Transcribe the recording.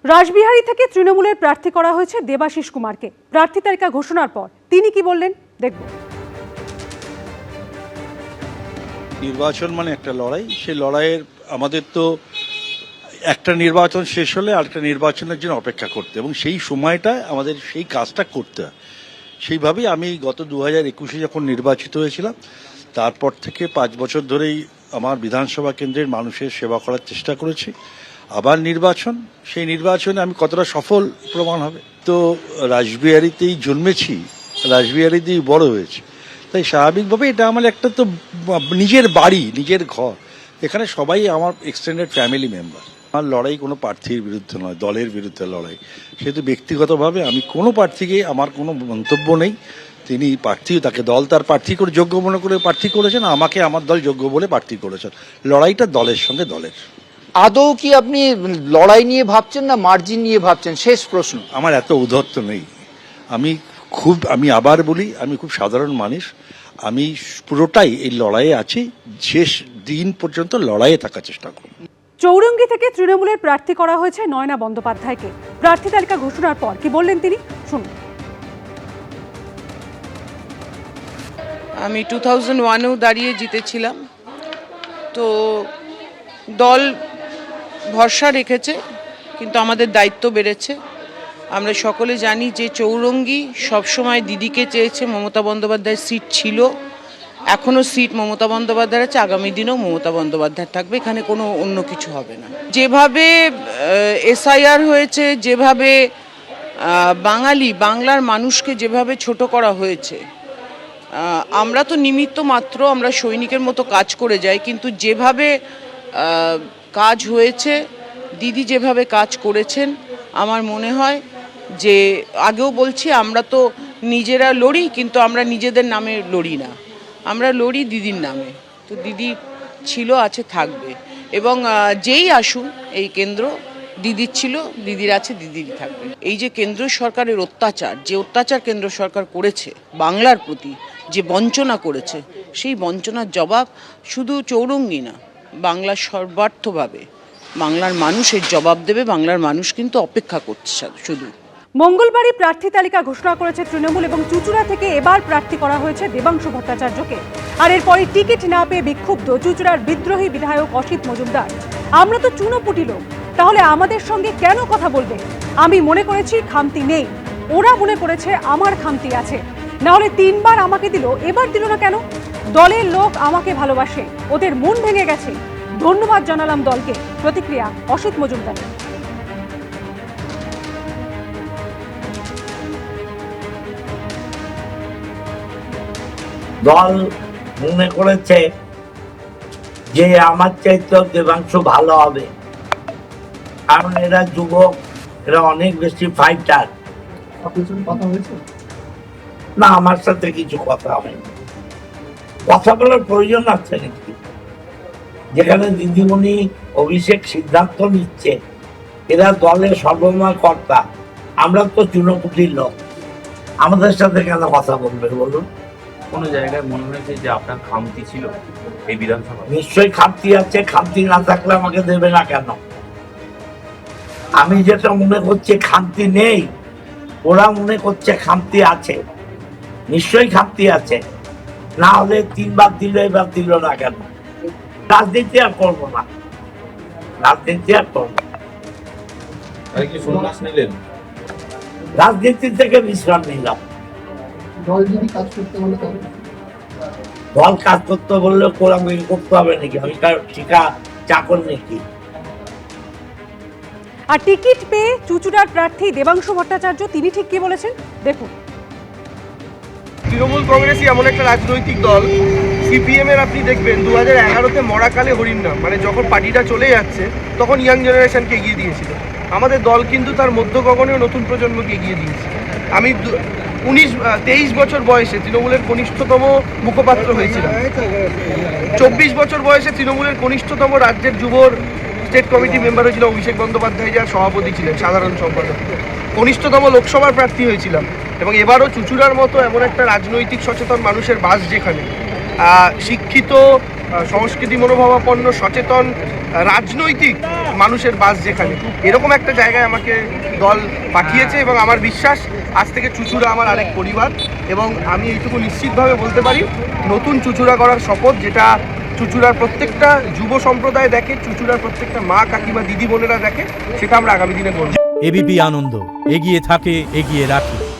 রাসবিহারী থেকে তৃণমূলের প্রার্থী করা হয়েছে দেবাশিস কুমারকে। প্রার্থী তালিকা ঘোষণার পর তিনি কি বললেন দেখব। নির্বাচন মানে একটা লড়াই, সেই লড়াইয়ের আমাদের তো একটা নির্বাচন শেষ হলে আরেকটা নির্বাচনের জন্য অপেক্ষা করতে, এবং সেই সময়টায় আমাদের সেই কাজটা করতে হয়। সেইভাবেই আমি গত 2021-এ যখন নির্বাচিত হয়েছিলাম, তারপর থেকে 5 বছর ধরেই আমার বিধানসভা কেন্দ্রের মানুষের সেবা করার চেষ্টা করেছি। আবার নির্বাচন, সেই নির্বাচনে আমি কতটা সফল প্রমাণ হবে। তো রাসবিহারীতেই জন্মেছি, রাসবিহারীতেই বড় হয়েছি, তাই স্বাভাবিকভাবে এটা আমার একটা তো নিজের বাড়ি, নিজের ঘর। এখানে সবাই আমার এক্সটেন্ডেড ফ্যামিলি মেম্বার। আমার লড়াই কোনো প্রার্থীর বিরুদ্ধে নয়, দলের বিরুদ্ধে লড়াই। সেহেতু ব্যক্তিগতভাবে আমি কোনো প্রার্থীকে, আমার কোনো মন্তব্য নেই। তিনি প্রার্থী, তাকে দল তার প্রার্থী করে যোগ্য মনে করে প্রার্থী করেছেন, আমাকে আমার দল যোগ্য বলে প্রার্থী করেছেন। লড়াইটা দলের সঙ্গে দলের। আদৌ কি আপনি লড়াই নিয়ে ভাবছেন না মার্জিন নিয়ে ভাবছেন? শেষ প্রশ্ন। আমার এত উদ্ধত্ত নেই। আমি আবার বলি, আমি খুব সাধারণ মানুষ। আমি পুরোটাই এই লড়াইয়ে আছি, শেষ দিন পর্যন্ত লড়াইয়ে থাকার চেষ্টা করব। চৌরঙ্গী থেকে তৃণমূলের প্রার্থী করা হয়েছে নয়না বন্দ্যোপাধ্যায়কে। প্রার্থী তালিকা ঘোষণার পর কি বললেন তিনি, শুনুন। আমি 2001-এও দাঁড়িয়ে জিতেছিলাম, তো দল ভরসা রেখেছে, কিন্তু আমাদের দায়িত্ব বেড়েছে। আমরা সকলে জানি যে চৌরঙ্গী সবসময় দিদিকে চেয়েছে, মমতা বন্দ্যোপাধ্যায়ের সিট ছিল, এখনও সিট মমতা বন্দ্যোপাধ্যায়ের আছে, আগামী দিনেও মমতা বন্দ্যোপাধ্যায় থাকবে, এখানে কোনো অন্য কিছু হবে না। যেভাবে এসআইআর হয়েছে, যেভাবে বাংলার মানুষকে যেভাবে ছোট করা হয়েছে, আমরা তো নিমিত্ত মাত্র, আমরা সৈনিকের মতো কাজ করে যাই, কিন্তু যেভাবে কাজ হয়েছে, দিদি যেভাবে কাজ করেছেন, আমার মনে হয় যে, আগেও বলছি, আমরা তো নিজেরা লড়ি, কিন্তু আমরা নিজেদের নামে লড়ি না, আমরা লড়ি দিদির নামে। তো দিদি ছিল, আছে, থাকবে, এবং যেই আসুন এই কেন্দ্র, দিদির ছিল, দিদির আছে, দিদিরই থাকবে। এই যে কেন্দ্র সরকারের অত্যাচার, যে অত্যাচার কেন্দ্র সরকার করেছে বাংলার প্রতি, যে বঞ্চনা করেছে, সেই বঞ্চনার জবাব শুধু চৌরঙ্গী না, বাংলার সর্বার্থভাবে বাংলার মানুষের জবাব দেবে। বাংলার মানুষ কিন্তু অপেক্ষা করছে শুধু। মঙ্গলবারই প্রার্থী তালিকা ঘোষণা করেছে তৃণমূল, এবং চুঁচুড়া থেকে এবার প্রার্থী করা হয়েছে দেবাংশু ভট্টাচার্যকে। আর এরপরে টিকিট না পেয়ে বিক্ষুব্ধ চুঁচুড়ার বিদ্রোহী বিধায়ক অসিত মজুমদার। আমরা তো চুনোপুটি লোক, তাহলে আমাদের সঙ্গে কেন কথা বলবে? আমি মনে করেছি খামতি নেই, ওরা মনে করেছে আমার খামতি আছে। না হলে 3 বার আমাকে দিল, এবার দিল না কেন? দলের লোক আমাকে ভালোবাসে, ওদের মন ভেঙে গেছে। ধন্যবাদ জানালাম দলকে। প্রতিক্রিয়া অসিত মজুমদারের। দল মনে করেছে যে আমার চাইতেও দেবাংশু ভালো হবে, কারণ এরা যুবক, এরা অনেক বেশি ফাইটার। কথা হয়েছে না, আমার সাথে কিছু কথা হয়নি। কথা বলার প্রয়োজন আছে নাকি? যেখানে দিদিমণি অভিষেক সিদ্ধান্ত নিচ্ছে, এরা দলের সর্বময় কর্তা, আমরা তো চুনোপুটির লোক, আমাদের সাথে কেন কথা বলবে বলুন? কোনো জায়গায় মনে হয়েছে যে আপনার খামতি ছিল এই বিধানসভা? নিশ্চয়ই খামতি আছে, খামতি না থাকলে আমাকে দেবে না কেন? আমি যেটা মনে করছি খামতি নেই, ওরা মনে করছে খামতি আছে। নিশ্চয়ই খামতি আছে, না হলে 3 বার দিল, এবার দিল না কেন? রাজনীতি আর করবো না, রাজনীতি আর করবো না। রাজনীতি থেকে বিশ্রাম নিলাম। দল কাজ করতে বললে কোলামিল করতে হবে নাকি? আমি ঠিকা চাকর নাকি? আর টিকিট পেয়ে চুঁচুড়ার প্রার্থী দেবাংশু ভট্টাচার্য, তিনি ঠিক কি বলেছেন দেখুন। তৃণমূল কংগ্রেসই এমন একটা রাজনৈতিক দল, সিপিএম এর আপনি দেখবেন 2011-তে মরাকালে হরিণনাম, মানে যখন পার্টিটা চলে যাচ্ছে তখন ইয়াং জেনারেশনকে এগিয়ে দিয়েছিল। আমাদের দল কিন্তু তার মধ্য গগনেও নতুন প্রজন্মকে এগিয়ে দিয়েছে। আমি 23 বছর বয়সে তৃণমূলের কনিষ্ঠতম মুখপাত্র হয়েছিলাম। 24 বছর বয়সে তৃণমূলের কনিষ্ঠতম রাজ্যের যুবর স্টেট কমিটি মেম্বার হয়েছিল অভিষেক বন্দ্যোপাধ্যায়, যার সভাপতি ছিলেন, সাধারণ সম্পাদক। কনিষ্ঠতম লোকসভার প্রার্থী হয়েছিলাম, এবং এবারও চুঁচুড়ার মতো এমন একটা রাজনৈতিক সচেতন মানুষের বাস, যেখানে শিক্ষিত, সংস্কৃতি মনোভাবাপন্ন, সচেতন রাজনৈতিক মানুষের বাস যেখানে, এরকম একটা জায়গায় আমাকে দল পাঠিয়েছে এবং আমার বিশ্বাস আজ থেকে চুঁচুড়া আমার আরেক পরিবার। এবং আমি এইটুকু নিশ্চিতভাবে বলতে পারি, নতুন চুঁচুড়া করার শপথ যেটা চুঁচুড়ার প্রত্যেকটা যুব সম্প্রদায় দেখে, চুঁচুড়ার প্রত্যেকটা মা কাকিমা দিদি বোনেরা দেখে, সেটা আমরা আগামী দিনে করব। এবিপি আনন্দ, এগিয়ে থাকে, এগিয়ে রাখে।